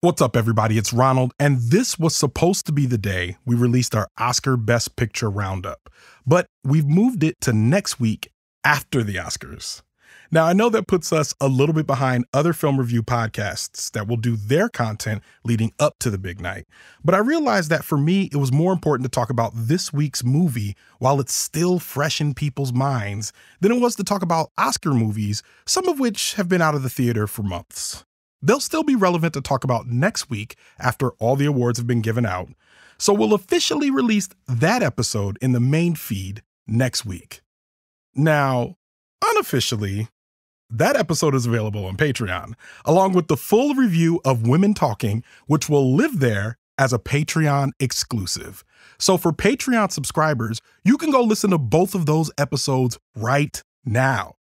What's up, everybody? It's Ronald, and this was supposed to be the day we released our Oscar Best Picture Roundup, but we've moved it to next week after the Oscars. Now, I know that puts us a little bit behind other film review podcasts that will do their content leading up to the big night, but I realized that for me, it was more important to talk about this week's movie while it's still fresh in people's minds than it was to talk about Oscar movies, some of which have been out of the theater for months. They'll still be relevant to talk about next week after all the awards have been given out, so we'll officially release that episode in the main feed next week. Now, unofficially, that episode is available on Patreon, along with the full review of Women Talking, which will live there as a Patreon exclusive. So for Patreon subscribers, you can go listen to both of those episodes right now.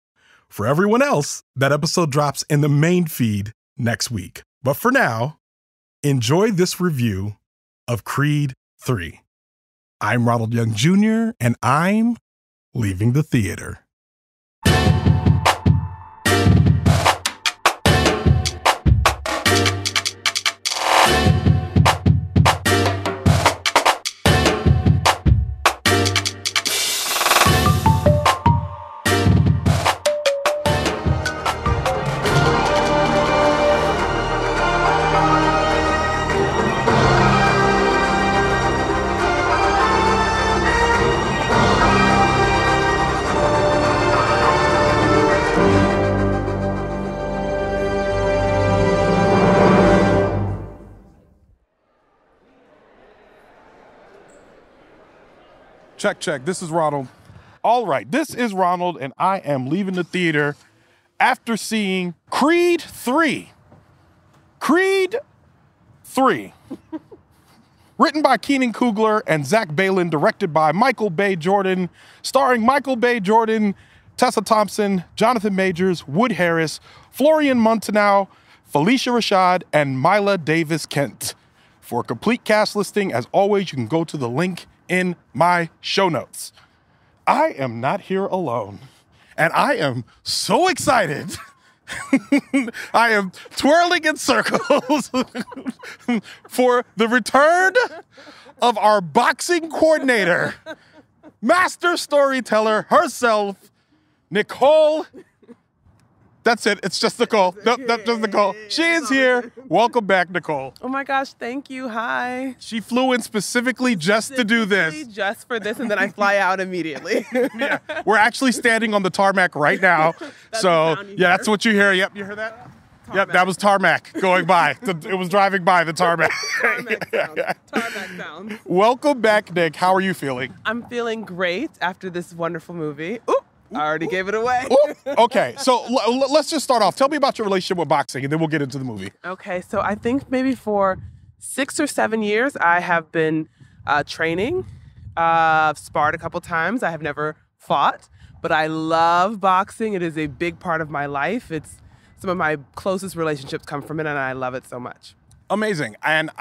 For everyone else, that episode drops in the main feed next week. But for now, enjoy this review of Creed 3. I'm Ronald Young Jr., and I'm leaving the theater. Check. This is Ronald. All right, this is Ronald, and I am leaving the theater after seeing Creed 3. Creed 3. Written by Keenan Coogler and Zach Baylin, directed by Michael Bay Jordan, starring Michael Bay Jordan, Tessa Thompson, Jonathan Majors, Wood Harris, Florian Munteanu, Phylicia Rashad, and Mila Davis Kent. For a complete cast listing, as always, you can go to the link in my show notes. I am not here alone, and I am so excited. I am twirling in circles for the return of our boxing coordinator, master storyteller herself, Nichole. That's it. It's just Nichole. Nope, just Nichole. She is here. Welcome back, Nichole. Oh my gosh, thank you. Hi. She flew in specifically just to do this. Just for this, and then I fly out immediately. Yeah, we're actually standing on the tarmac right now. So, yeah, that's what you hear. Yep, you hear that? Tarmac. Yep, that was tarmac going by. It was driving by the tarmac. Tarmac sounds. Welcome back, Nick. How are you feeling? I'm feeling great after this wonderful movie. Ooh. I already gave it away. Okay, so let's just start off. Tell me about your relationship with boxing, and then we'll get into the movie. Okay, so I think maybe for 6 or 7 years, I have been training. Sparred a couple times. I have never fought, but I love boxing. It is a big part of my life. It's some of my closest relationships come from it, and I love it so much. Amazing. And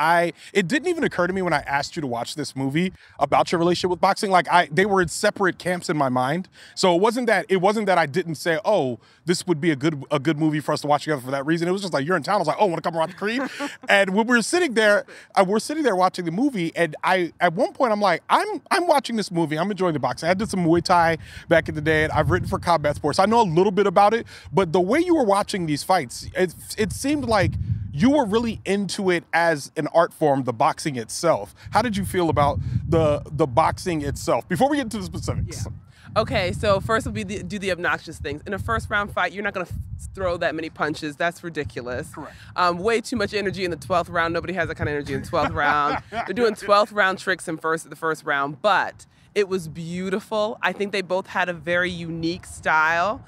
it didn't even occur to me when I asked you to watch this movie about your relationship with boxing. Like they were in separate camps in my mind. So it wasn't that I didn't say, oh, this would be a good movie for us to watch together for that reason. It was just like, you're in town. I was like, oh, want to come watch Creed? And when we're sitting there watching the movie, and at one point I'm like, I'm watching this movie. I'm enjoying the boxing. I did some Muay Thai back in the day, and I've written for combat sports. I know a little bit about it, but the way you were watching these fights, it seemed like you were really into it as an art form, the boxing itself. How did you feel about the boxing itself? Before we get into the specifics. Yeah. Okay, so first we'll do the obnoxious things. In a first round fight, you're not going to throw that many punches. That's ridiculous. Correct. Way too much energy in the 12th round. Nobody has that kind of energy in the 12th round. They're doing 12th round tricks in the first round, but it was beautiful. I think they both had a very unique style.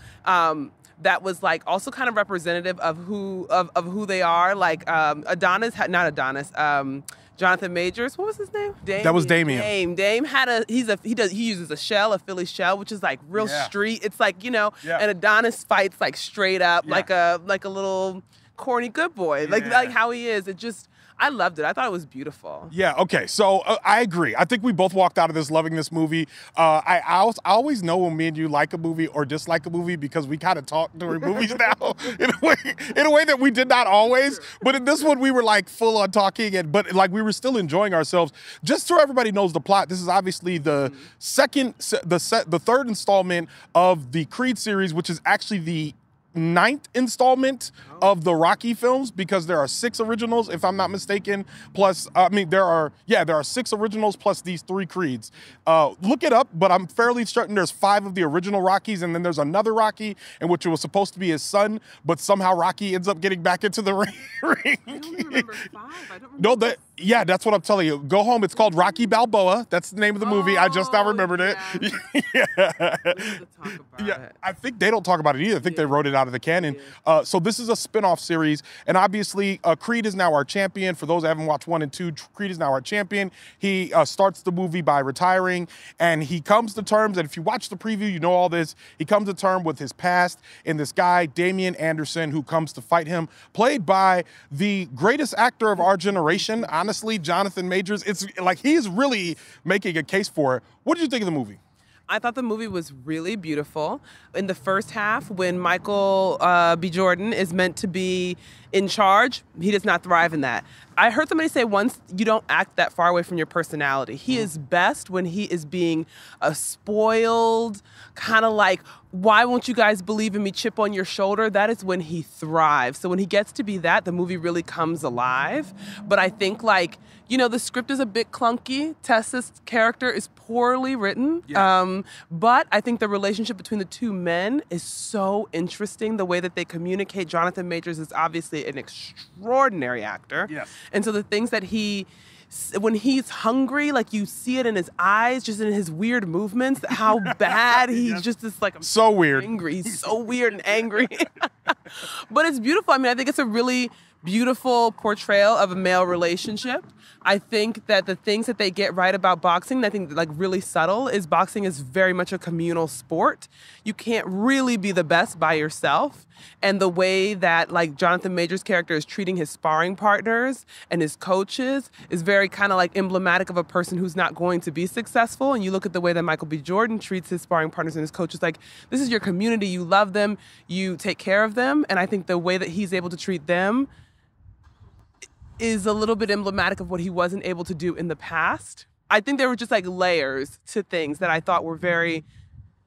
That was like also kind of representative of who they are. Like Jonathan Majors. What was his name? Damien. That was Damien. Dame had he uses a shell, a Philly shell, which is like real street. It's like, and Adonis fights like straight up, like a little corny good boy, like how he is. I loved it. I thought it was beautiful. Yeah, okay. So I agree. I think we both walked out of this loving this movie. I always know when me and you like a movie or dislike a movie because we kind of talk during movies now in a way that we did not always. But in this one, we were like full on talking, but like we were still enjoying ourselves. Just so everybody knows the plot, this is obviously the third installment of the Creed series, which is actually the 9th installment of the Rocky films, because there are 6 originals, if I'm not mistaken. Plus, there are 6 originals plus these 3 Creeds. Look it up, but I'm fairly certain there's 5 of the original Rockies, and then there's another Rocky in which it was supposed to be his son, but somehow Rocky ends up getting back into the ring. I don't remember 5. I don't remember. No, that's what I'm telling you. Go home. It's called Rocky Balboa. That's the name of the movie. I just now remembered it. We need to talk about it. I think they don't talk about it either. I think they wrote it out of the canon. So this is a spin-off series, and obviously Creed is now our champion. For those that haven't watched 1 and 2, Creed is now our champion. He starts the movie by retiring, and he comes to terms, and if you watch the preview, you know all this, he comes to terms with his past, and this guy, Damian Anderson, who comes to fight him, played by the greatest actor of our generation, honestly, Jonathan Majors. It's like he's really making a case for it. What did you think of the movie? I thought the movie was really beautiful. In the first half, when Michael B. Jordan is meant to be in charge, he does not thrive in that. I heard somebody say once, you don't act that far away from your personality. He is best when he is being a spoiled, kind of like, why won't you guys believe in me, chip on your shoulder? That is when he thrives. So when he gets to be that, the movie really comes alive. But I think the script is a bit clunky. Tessa's character is poorly written. Yeah. But I think the relationship between the two men is so interesting. The way that they communicate. Jonathan Majors is obviously an extraordinary actor. Yes. And so the things that when he's hungry, like you see it in his eyes, just in his weird movements, how bad he's just this so weird. Angry. He's so weird and angry. But it's beautiful. I think it's a really beautiful portrayal of a male relationship. I think that the things that they get right about boxing, I think really subtle, is boxing is very much a communal sport. You can't really be the best by yourself. And the way that Jonathan Majors' character is treating his sparring partners and his coaches is very kind of emblematic of a person who's not going to be successful. And you look at the way that Michael B. Jordan treats his sparring partners and his coaches, this is your community, you love them, you take care of them. And I think the way that he's able to treat them is a little bit emblematic of what he wasn't able to do in the past. I think there were just layers to things that I thought were very,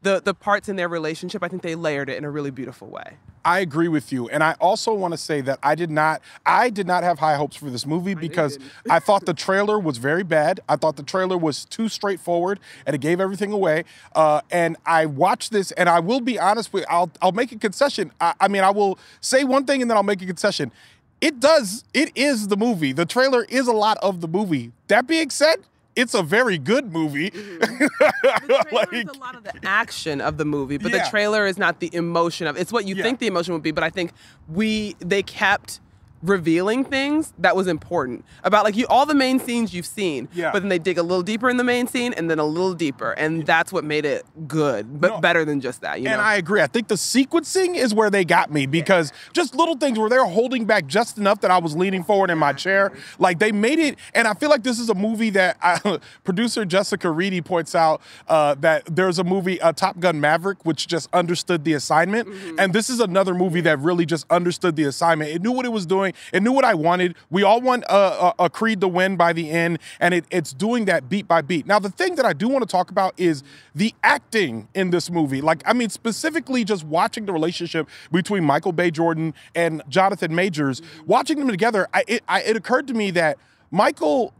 the parts in their relationship, I think they layered it in a really beautiful way. I agree with you. And I also want to say that I did not have high hopes for this movie because I thought the trailer was very bad. I thought the trailer was too straightforward and it gave everything away. And I watched this, and I will be honest with you, I'll make a concession. I will say one thing and then I'll make a concession. It is the movie. The trailer is a lot of the movie. That being said, it's a very good movie. Mm-hmm. The trailer is a lot of the action of the movie, but the trailer is not the emotion of it. It's what you think the emotion would be, but I think they kept revealing things that was important about all the main scenes you've seen, but then they dig a little deeper in the main scene and then a little deeper, and that's what made it good, but better than just that. And I agree. I think the sequencing is where they got me because just little things where they're holding back just enough that I was leaning forward in my chair. They made it, and I feel like this is a movie that producer Jessica Reedy points out that there's a movie, Top Gun Maverick, which just understood the assignment, and this is another movie that really just understood the assignment. It knew what it was doing. It knew what I wanted. We all want a Creed to win by the end, and it's doing that beat by beat. Now, the thing that I do want to talk about is the acting in this movie. Specifically just watching the relationship between Michael B. Jordan and Jonathan Majors, watching them together, it occurred to me that Michael,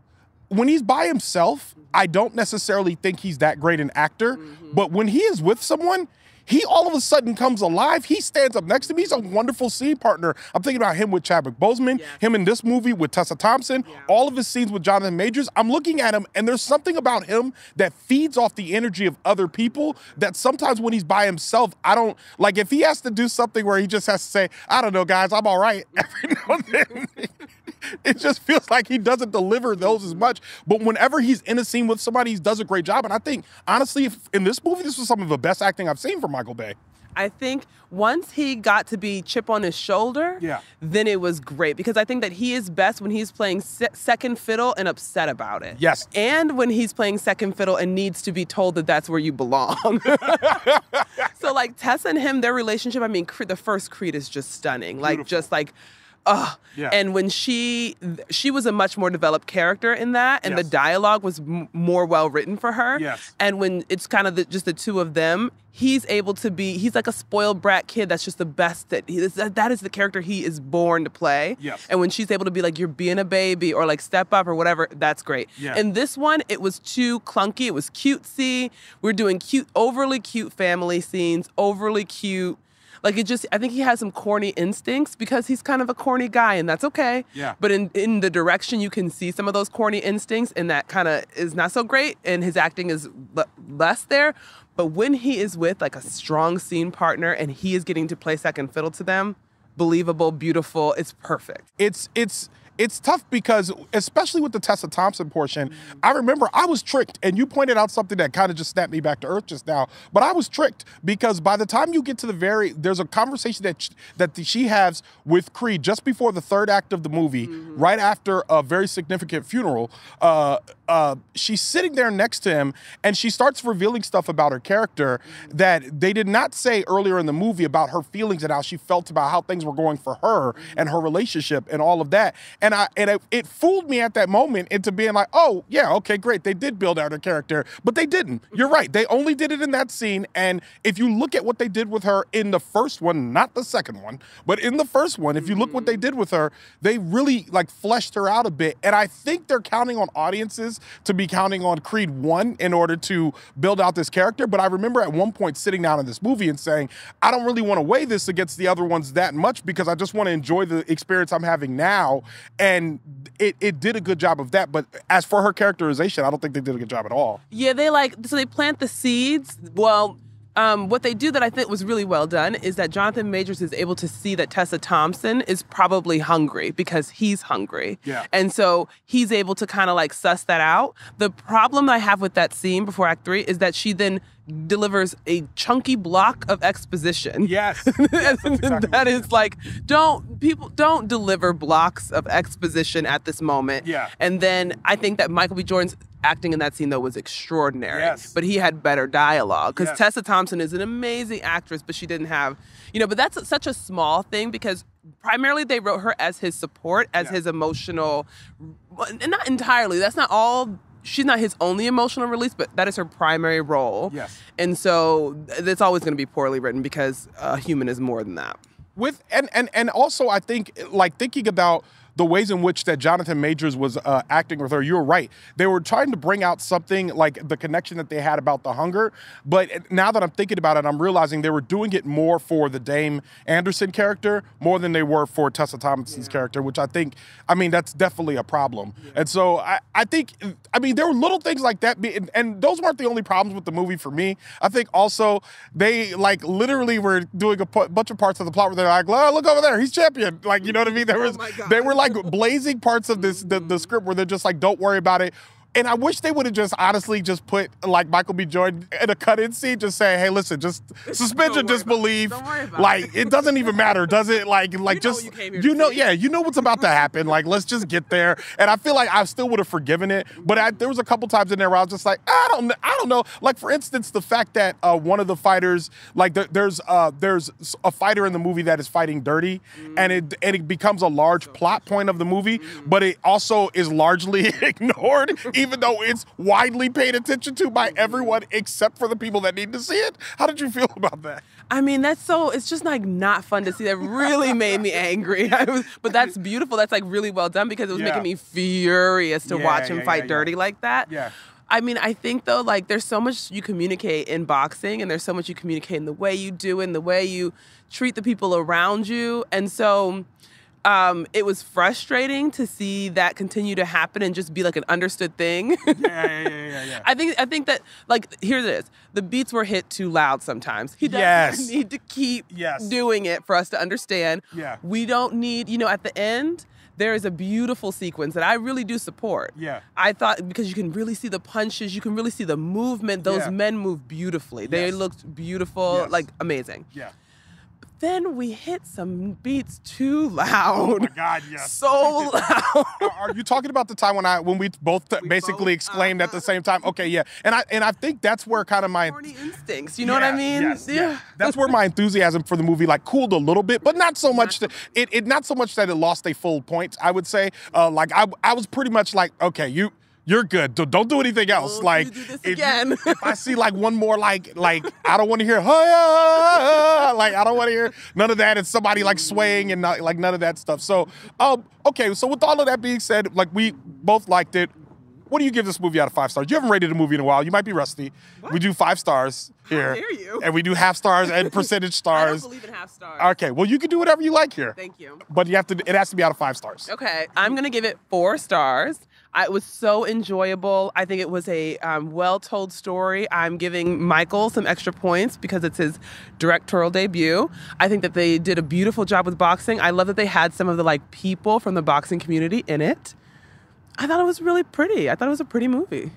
when he's by himself, I don't necessarily think he's that great an actor, but when he is with someone, he all of a sudden comes alive. He stands up next to me. He's a wonderful scene partner. I'm thinking about him with Chadwick Boseman, him in this movie with Tessa Thompson, all of his scenes with Jonathan Majors. I'm looking at him, and there's something about him that feeds off the energy of other people that sometimes when he's by himself, I don't, if he has to do something where he just has to say, I don't know, guys, I'm all right, every now and then. It just feels like he doesn't deliver those as much. But whenever he's in a scene with somebody, he does a great job. And I think, honestly, in this movie, this was some of the best acting I've seen from Michael Bay. I think once he got to be chip on his shoulder, then it was great. Because I think that he is best when he's playing second fiddle and upset about it. Yes. And when he's playing second fiddle and needs to be told that that's where you belong. So, like, Tessa and him, their relationship, I mean, the first Creed is just stunning. Like, just like... And when she was a much more developed character in that, and the dialogue was more well written for her. Yes. And when it's kind of just the two of them, he's able to be, he's like a spoiled brat kid that's just the best that is the character he is born to play. Yes. And when she's able to be like, you're being a baby, or like step up or whatever, that's great. Yeah. In this one, it was too clunky. It was cutesy. We're doing overly cute family scenes, overly cute. Like, I think he has some corny instincts because he's kind of a corny guy, and that's okay. Yeah. But in the direction, you can see some of those corny instincts, and that kind of is not so great, and his acting is less there. But when he is with, like, a strong scene partner and he is getting to play second fiddle to them, believable, beautiful, it's perfect. It's tough because, especially with the Tessa Thompson portion, I remember I was tricked, and you pointed out something that kind of just snapped me back to earth just now. But I was tricked because by the time you get to there's a conversation that she has with Creed just before the third act of the movie, right after a very significant funeral. She's sitting there next to him, and she starts revealing stuff about her character that they did not say earlier in the movie about her feelings and how she felt about how things were going for her and her relationship and all of that. And it fooled me at that moment into being like, oh, yeah, okay, great. They did build out her character, but they didn't. You're right. They only did it in that scene. And if you look at what they did with her in the first one, not the second one, but in the first one, if you look what they did with her, they really like fleshed her out a bit. And I think they're counting on audiences to be counting on Creed 1 in order to build out this character. But I remember at one point sitting down in this movie and saying, I don't really want to weigh this against the other ones that much because I just want to enjoy the experience I'm having now. And it did a good job of that. But as for her characterization, I don't think they did a good job at all. Yeah, they plant the seeds. Well, what they do that I think was really well done is that Jonathan Majors is able to see that Tessa Thompson is probably hungry because he's hungry. Yeah. And so he's able to kind of like suss that out. The problem I have with that scene before Act 3 is that she then delivers a chunky block of exposition. Yes. That is like, don't deliver blocks of exposition at this moment. Yeah. And then I think that Michael B. Jordan's acting in that scene, though, was extraordinary. Yes. But he had better dialogue. Because Yes. Tessa Thompson is an amazing actress, but she didn't have, but that's such a small thing because primarily they wrote her as his support, as his emotional, and not entirely, that's not all. She's not his only emotional release, but that is her primary role. Yes. And so it's always going to be poorly written because a human is more than that. And also I think, like, thinking about the ways in which that Jonathan Majors was acting with her, you're right. They were trying to bring out something like the connection that they had about the hunger. But now that I'm thinking about it, I'm realizing they were doing it more for the Dame Anderson character more than they were for Tessa Thompson's character, which I think, that's definitely a problem. Yeah. And so I think, there were little things like that. And those weren't the only problems with the movie for me. I think also they like literally were doing a bunch of parts of the plot where they're like, oh, look over there, he's champion. Like, you know what I mean? They were like blazing parts of the script where they're just like, don't worry about it. And I wish they would have just honestly just put like Michael B. Jordan in a cut-in scene, just saying, hey, listen, just suspend your disbelief. Like, it doesn't even matter, does it? Like just, you know what's about to happen. Like, let's just get there. And I feel like I still would have forgiven it. But there was a couple times in there where I was just like, I don't know. Like, for instance, the fact that one of the fighters, like there's a fighter in the movie that is fighting dirty, and it becomes a large plot point of the movie, but it also is largely ignored, even though it's widely paid attention to by everyone except for the people that need to see it. How did you feel about that? It's just like not fun to see. That really made me angry. But that's beautiful. That's like really well done because it was making me furious to watch him fight dirty like that. Yeah. I think though, like there's so much you communicate in boxing and there's so much you communicate in the way you do it and the way you treat the people around you. And so it was frustrating to see that continue to happen and just be like an understood thing. Yeah. I think that, like, here it is. The beats were hit too loud sometimes. He doesn't need to keep doing it for us to understand. Yeah. We don't need, at the end, there is a beautiful sequence that I really do support. Yeah. I thought, because you can really see the punches, you can really see the movement. Those Yeah. men move beautifully. They Yes. looked beautiful, Yes. like amazing. Yeah. Then we hit some beats too loud. Oh my God, yes. So loud. Are you talking about the time when we both basically exclaimed at the same time? Okay, yeah. And I think that's where kind of my Horny instincts, you know what I mean? Yes, yeah. That's where my enthusiasm for the movie like cooled a little bit, but not so much that not so much that it lost a full point. I would say, like I was pretty much like, okay, you're good. Don't do anything else. We'll like do this again. if I see like one more like I don't want to hear like I don't want to hear none of that. It's somebody like swaying and not, like none of that stuff. So okay. So with all of that being said, like we both liked it. What do you give this movie out of 5 stars? You haven't rated a movie in a while. You might be rusty. What? We do 5 stars here. How dare you? And we do half stars and percentage stars. I don't believe in half stars. Okay, well you can do whatever you like here. Thank you. But it has to be out of 5 stars. Okay, I'm gonna give it 4 stars. It was so enjoyable. I think it was a well-told story. I'm giving Michael some extra points because it's his directorial debut. I think that they did a beautiful job with boxing. I love that they had some of the like people from the boxing community in it. I thought it was really pretty. I thought it was a pretty movie.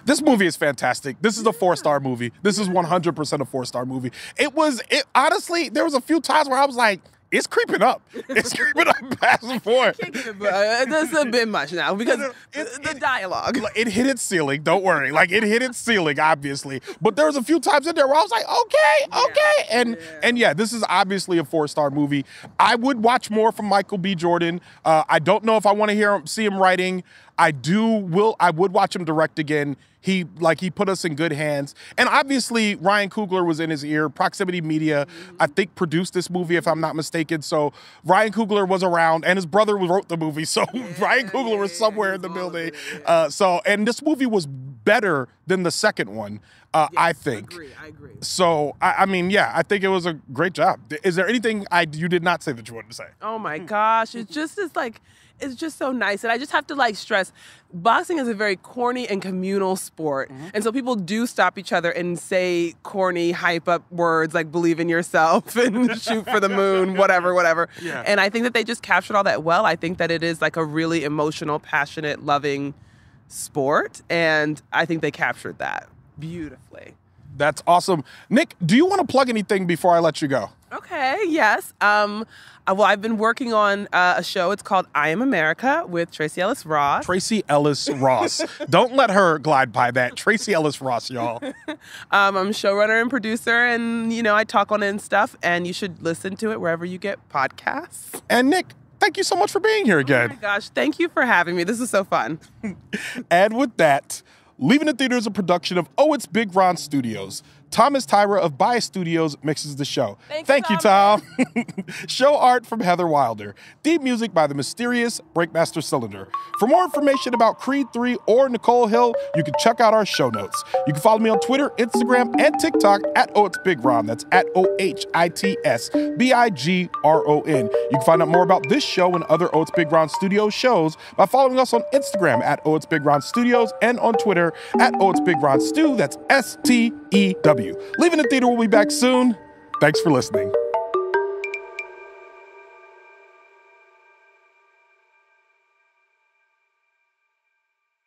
This movie is fantastic. This is a 4-star movie. This is 100% a 4-star movie. Honestly, there was a few times where I was like, it's creeping up. It's creeping up past the point. That's a bit much now because the dialogue. It hit its ceiling. Don't worry. Like it hit its ceiling, obviously. But there was a few times in there where I was like, okay. And yeah, this is obviously a 4-star movie. I would watch more from Michael B. Jordan. I don't know if I want to see him writing. I would watch him direct again. He put us in good hands. And obviously, Ryan Coogler was in his ear. Proximity Media, I think, produced this movie, if I'm not mistaken. So Ryan Coogler was around, and his brother wrote the movie. So Ryan Coogler was somewhere in the building. And this movie was better than the second one, I think. I agree. So, I mean, yeah, I think it was a great job. Is there anything you did not say that you wanted to say? Oh, my gosh. It just is like... It's just so nice. And I just have to like stress, boxing is a very corny and communal sport. Mm-hmm. And so people do stop each other and say corny, hype up words like believe in yourself and shoot for the moon, whatever. Yeah. And I think that they just captured all that well. I think that it is like a really emotional, passionate, loving sport. And I think they captured that beautifully. That's awesome. Nic, do you want to plug anything before I let you go? Okay, yes. Well, I've been working on a show. It's called I Am America with Tracee Ellis Ross. Tracee Ellis Ross. Don't let her glide by that. Tracee Ellis Ross, y'all. I'm a showrunner and producer, and, I talk on it and stuff, and you should listen to it wherever you get podcasts. And Nic, thank you so much for being here again. Oh my gosh, thank you for having me. This is so fun. And with that, Leaving the Theater is a production of Oh It's Big Ron Studios. Thomas Tyra of Bias Studios mixes the show. Thank you, Tom. Show art from Heather Wilder. Theme music by the mysterious Breakmaster Cylinder. For more information about Creed 3 or Nichole Hill, you can check out our show notes. You can follow me on Twitter, Instagram, and TikTok at Oh It's Big Ron. That's at OHITSBIGRON. You can find out more about this show and other Oh It's Big Ron Studios shows by following us on Instagram at Oh It's Big Ron Studios and on Twitter at Oh It's Big Ron Stu. That's STEW. Leaving the Theater will be back soon. Thanks for listening.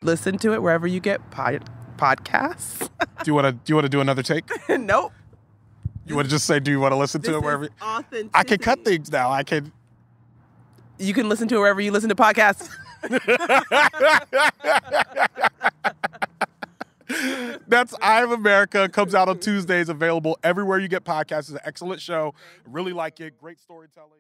Listen to it wherever you get podcasts. Do you want to do another take? Nope. You want to just say, do you want to listen to it wherever? Authenticity. I can cut things now. You can listen to it wherever you listen to podcasts. That's I Am America. Comes out on Tuesdays. Available everywhere you get podcasts. It's an excellent show. Really like it. Great storytelling.